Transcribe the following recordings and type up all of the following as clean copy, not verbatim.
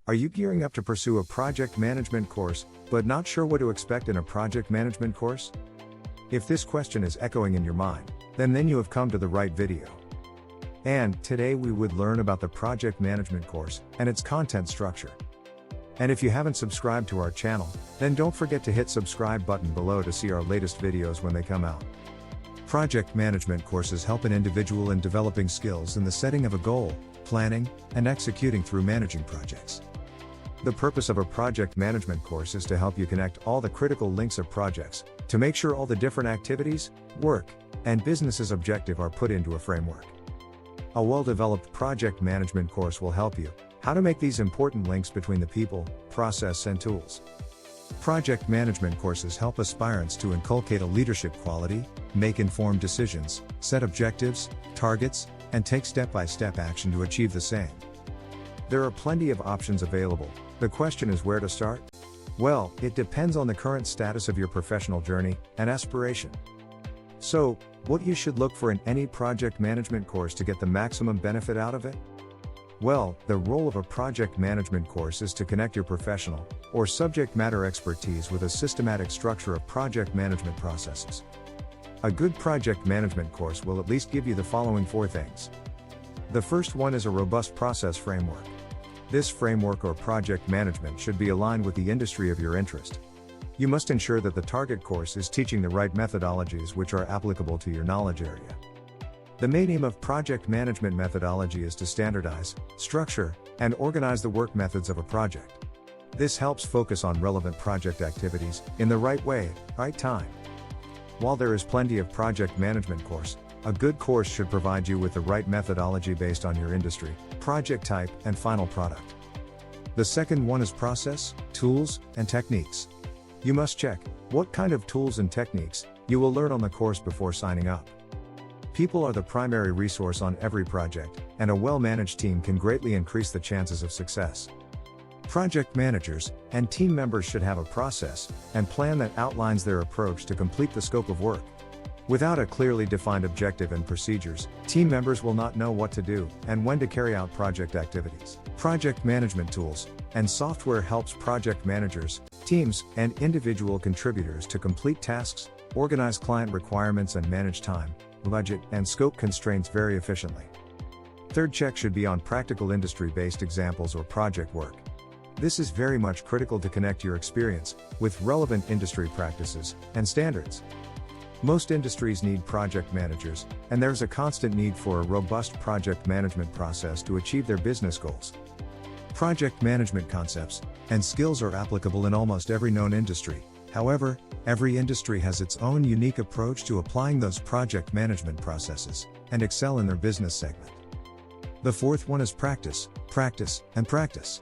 Are you gearing up to pursue a project management course, but not sure what to expect in a project management course? If this question is echoing in your mind, then you have come to the right video. And today we would learn about the project management course and its content structure. And if you haven't subscribed to our channel, then don't forget to hit subscribe button below to see our latest videos when they come out. Project management courses help an individual in developing skills in the setting of a goal, planning, and executing through managing projects. The purpose of a project management course is to help you connect all the critical links of projects, to make sure all the different activities, work, and business's objective are put into a framework. A well-developed project management course will help you how to make these important links between the people, process, and tools. Project management courses help aspirants to inculcate a leadership quality, make informed decisions, set objectives, targets, and take step-by-step action to achieve the same. There are plenty of options available. The question is where to start? Well, it depends on the current status of your professional journey and aspiration. So, what you should look for in any project management course to get the maximum benefit out of it? Well, the role of a project management course is to connect your professional or subject matter expertise with a systematic structure of project management processes. A good project management course will at least give you the following 4 things. The first one is a robust process framework. This framework or project management should be aligned with the industry of your interest. You must ensure that the target course is teaching the right methodologies which are applicable to your knowledge area. The main aim of project management methodology is to standardize, structure, and organize the work methods of a project. This helps focus on relevant project activities in the right way, right time. While there is plenty of project management course, a good course should provide you with the right methodology based on your industry, project type, and final product. The second one is process, tools, and techniques. You must check what kind of tools and techniques you will learn on the course before signing up. People are the primary resource on every project, and a well-managed team can greatly increase the chances of success. Project managers and team members should have a process and plan that outlines their approach to complete the scope of work. Without a clearly defined objective and procedures, team members will not know what to do and when to carry out project activities. Project management tools and software helps project managers, teams, and individual contributors to complete tasks, organize client requirements, and manage time, budget, and scope constraints very efficiently. Third check should be on practical industry-based examples or project work. This is very much critical to connect your experience with relevant industry practices and standards. Most industries need project managers, and there's a constant need for a robust project management process to achieve their business goals. Project management concepts and skills are applicable in almost every known industry. However, every industry has its own unique approach to applying those project management processes and excel in their business segment. The fourth one is practice, practice, and practice.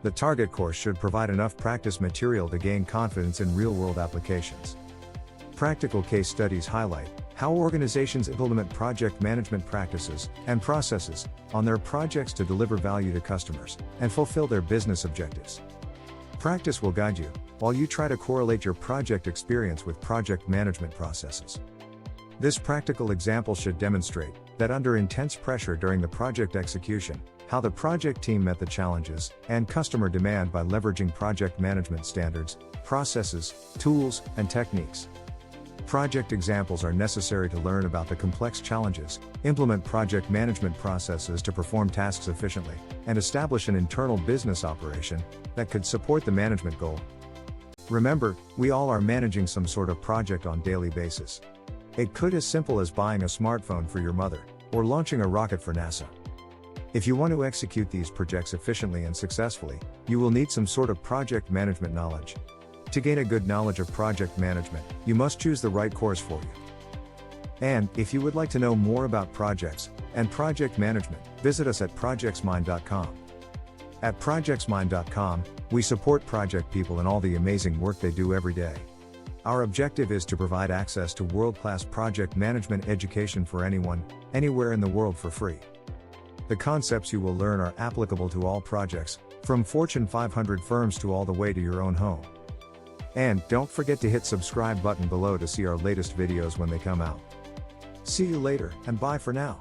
The target course should provide enough practice material to gain confidence in real-world applications. Practical case studies highlight how organizations implement project management practices and processes on their projects to deliver value to customers and fulfill their business objectives. Practice will guide you while you try to correlate your project experience with project management processes. This practical example should demonstrate that under intense pressure during the project execution, how the project team met the challenges and customer demand by leveraging project management standards, processes, tools, and techniques. Project examples are necessary to learn about the complex challenges, implement project management processes to perform tasks efficiently, and establish an internal business operation that could support the management goal. Remember, we all are managing some sort of project on a daily basis. It could be as simple as buying a smartphone for your mother, or launching a rocket for NASA. If you want to execute these projects efficiently and successfully, you will need some sort of project management knowledge. To gain a good knowledge of project management, you must choose the right course for you. And, if you would like to know more about projects and project management, visit us at projectsmind.com. At projectsmind.com, we support project people in all the amazing work they do every day. Our objective is to provide access to world-class project management education for anyone, anywhere in the world for free. The concepts you will learn are applicable to all projects, from Fortune 500 firms to all the way to your own home. And don't forget to hit subscribe button below to see our latest videos when they come out. See you later, and bye for now.